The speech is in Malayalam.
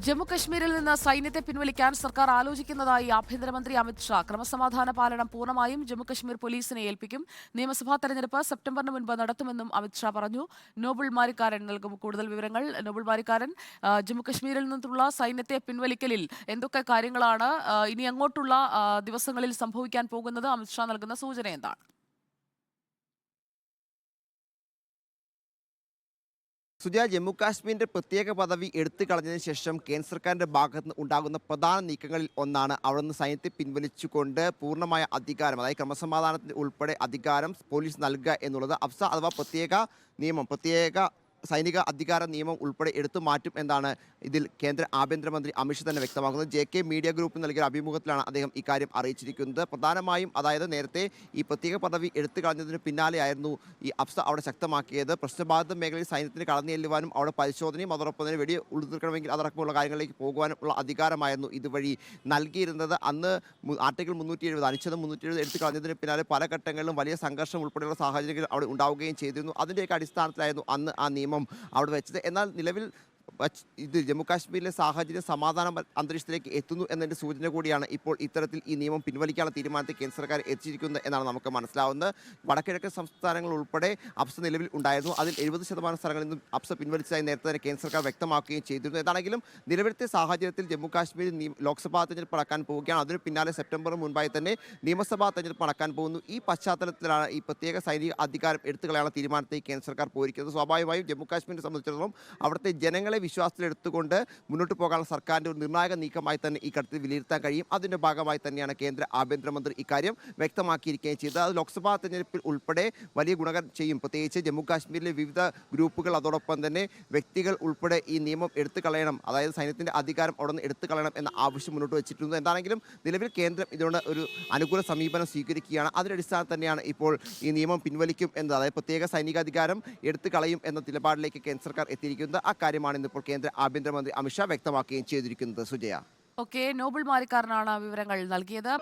ജമ്മുകശ്മീരിൽ നിന്ന് സൈന്യത്തെ പിൻവലിക്കാൻ സർക്കാർ ആലോചിക്കുന്നതായി ആഭ്യന്തരമന്ത്രി അമിത്ഷാ. ക്രമസമാധാന പാലനം പൂർണ്ണമായും ജമ്മുകശ്മീർ പോലീസിനെ ഏൽപ്പിക്കും. നിയമസഭാ തെരഞ്ഞെടുപ്പ് സെപ്റ്റംബറിന് മുൻപ് നടത്തുമെന്നും അമിത്ഷാ പറഞ്ഞു. നോബിൾ മാരിക്കാരൻ നൽകും കൂടുതൽ വിവരങ്ങൾ. നോബിൾ മാരിക്കാരൻ, ജമ്മുകശ്മീരിൽ നിന്നുള്ള സൈന്യത്തെ പിൻവലിക്കലിൽ എന്തൊക്കെ കാര്യങ്ങളാണ് ഇനി അങ്ങോട്ടുള്ള ദിവസങ്ങളിൽ സംഭവിക്കാൻ പോകുന്നത്? അമിത്ഷാ നൽകുന്ന സൂചന എന്താണ്? സുജയ, ജമ്മു കാശ്മീരിന്റെ പ്രത്യേക പദവി എടുത്തു കളഞ്ഞതിന് ശേഷം കേന്ദ്ര സർക്കാരിന്റെ ഭാഗത്ത് നിന്ന് ഉണ്ടാകുന്ന പ്രധാന നീക്കങ്ങളിൽ ഒന്നാണ് അവിടുന്ന് സൈന്യത്തെ പിൻവലിച്ചുകൊണ്ട് പൂർണ്ണമായ അധികാരം, അതായത് ക്രമസമാധാനത്തിന് ഉൾപ്പെടെ അധികാരം പോലീസ് നൽകുക എന്നുള്ളത്. അഫ്സ അഥവാ പ്രത്യേക സൈനിക അധികാര നിയമം ഉൾപ്പെടെ എടുത്തു മാറ്റും എന്നാണ് ഇതിൽ കേന്ദ്ര ആഭ്യന്തരമന്ത്രി അമിത്ഷാ തന്നെ വ്യക്തമാക്കുന്നത്. JK മീഡിയ ഗ്രൂപ്പ് നൽകിയ അഭിമുഖത്തിലാണ് അദ്ദേഹം ഇക്കാര്യം അറിയിച്ചിരിക്കുന്നത്. പ്രധാനമായും അതായത് നേരത്തെ ഈ പ്രത്യേക പദവി എടുത്തു കളഞ്ഞതിന് പിന്നാലെയായിരുന്നു ഈ അഫ്സ അവിടെ ശക്തമാക്കിയത്. പ്രശ്നബാധിത മേഖലയിൽ സൈന്യത്തിന് കടന്നു ചെല്ലുവാനും അവിടെ പരിശോധനയും അതോടൊപ്പം തന്നെ വെടി ഉൾനിൽക്കണമെങ്കിൽ അതടക്കമുള്ള കാര്യങ്ങളിലേക്ക് പോകുവാനും ഉള്ള അധികാരമായിരുന്നു ഇതുവഴി നൽകിയിരുന്നത്. അന്ന് ആർട്ടിക്കിൾ 370 അനുച്ഛേദം 370 എടുത്തു കളഞ്ഞതിന് പിന്നാലെ പല ഘട്ടങ്ങളിലും വലിയ സംഘർഷം ഉൾപ്പെടെയുള്ള സാഹചര്യങ്ങൾ അവിടെ ഉണ്ടാവുകയും ചെയ്തിരുന്നു. അതിൻ്റെയൊക്കെ അടിസ്ഥാനത്തിലായിരുന്നു അന്ന് ആ നിയമം അവിടെ വെച്ചത്. എന്നാൽ നിലവിൽ ഇത് ജമ്മു കാശ്മീരിലെ സാഹചര്യം സമാധാന അന്തരീക്ഷത്തിലേക്ക് എത്തുന്നു എന്നതിൻ്റെ സൂചന കൂടിയാണ് ഇപ്പോൾ ഇത്തരത്തിൽ ഈ നിയമം പിൻവലിക്കാനുള്ള തീരുമാനത്തിൽ കേന്ദ്ര സർക്കാർ എത്തിച്ചിരിക്കുന്നത് എന്നാണ് നമുക്ക് മനസ്സിലാവുന്നത്. വടക്കിഴക്കൻ സംസ്ഥാനങ്ങൾ ഉൾപ്പെടെ അഫ്സ നിലവിൽ ഉണ്ടായിരുന്നു. അതിൽ 70% സ്ഥലങ്ങളിൽ നിന്നും അഫ്സ പിൻവലിച്ചതായി നേരത്തെ തന്നെ കേന്ദ്ര സർക്കാർ വ്യക്തമാക്കുകയും ചെയ്തിരുന്നു. ഏതാണെങ്കിലും നിലവിലത്തെ സാഹചര്യത്തിൽ ജമ്മു കാശ്മീരിൽ ലോക്സഭാ തെരഞ്ഞെടുപ്പ് നടക്കാൻ പോവുകയാണ്. അതിന് പിന്നാലെ സെപ്റ്റംബറിന് മുൻപായി തന്നെ നിയമസഭാ തെരഞ്ഞെടുപ്പ് നടക്കാൻ പോകുന്നു. ഈ പശ്ചാത്തലത്തിലാണ് ഈ പ്രത്യേക സൈനിക അധികാരം എടുത്തു കളയാനുള്ള തീരുമാനത്തിൽ കേന്ദ്ര സർക്കാർ പോയിരിക്കുന്നത്. സ്വാഭാവികമായും ജമ്മു കാശ്മീരിനെ സംബന്ധിച്ചിടത്തോളം അവിടുത്തെ ജനങ്ങളെ വിശ്വാസത്തിലെടുത്തുകൊണ്ട് മുന്നോട്ട് പോകാനുള്ള സർക്കാരിൻ്റെ ഒരു നിർണായക നീക്കമായി തന്നെ ഈ ഘട്ടത്തിൽ വിലയിരുത്താൻ കഴിയും. അതിൻ്റെ ഭാഗമായി തന്നെയാണ് കേന്ദ്ര ആഭ്യന്തരമന്ത്രി ഇക്കാര്യം വ്യക്തമാക്കിയിരിക്കുകയും ചെയ്തത്. അത് ലോക്സഭാ തെരഞ്ഞെടുപ്പിൽ ഉൾപ്പെടെ വലിയ ഗുണകരം ചെയ്യും. പ്രത്യേകിച്ച് ജമ്മു കാശ്മീരിലെ വിവിധ ഗ്രൂപ്പുകൾ അതോടൊപ്പം തന്നെ വ്യക്തികൾ ഉൾപ്പെടെ ഈ നിയമം എടുത്തു കളയണം, അതായത് സൈന്യത്തിൻ്റെ അധികാരം അവിടെ നിന്ന് എടുത്തു കളയണം എന്ന ആവശ്യം മുന്നോട്ട് വെച്ചിട്ടുണ്ട്. എന്താണെങ്കിലും നിലവിൽ കേന്ദ്രം ഇതിനോട് ഒരു അനുകൂല സമീപനം സ്വീകരിക്കുകയാണ്. അതിൻ്റെ അടിസ്ഥാനത്തിൽ തന്നെയാണ് ഇപ്പോൾ ഈ നിയമം പിൻവലിക്കും എന്നത്, അതായത് പ്രത്യേക സൈനികാധികാരം എടുത്തു കളയും എന്ന നിലപാടിലേക്ക് കേന്ദ്ര സർക്കാർ എത്തിയിരിക്കുന്നത്. ആ കാര്യമാണ് ഇന്നിപ്പോൾ കേന്ദ്ര ആഭ്യന്തരമന്ത്രി അമിത്ഷാ വ്യക്തമാക്കുകയും ചെയ്തിരിക്കുന്നത്. സുജയ, നോബിൾ മാരിക്കാരനാണ് വിവരങ്ങൾ നൽകിയത്.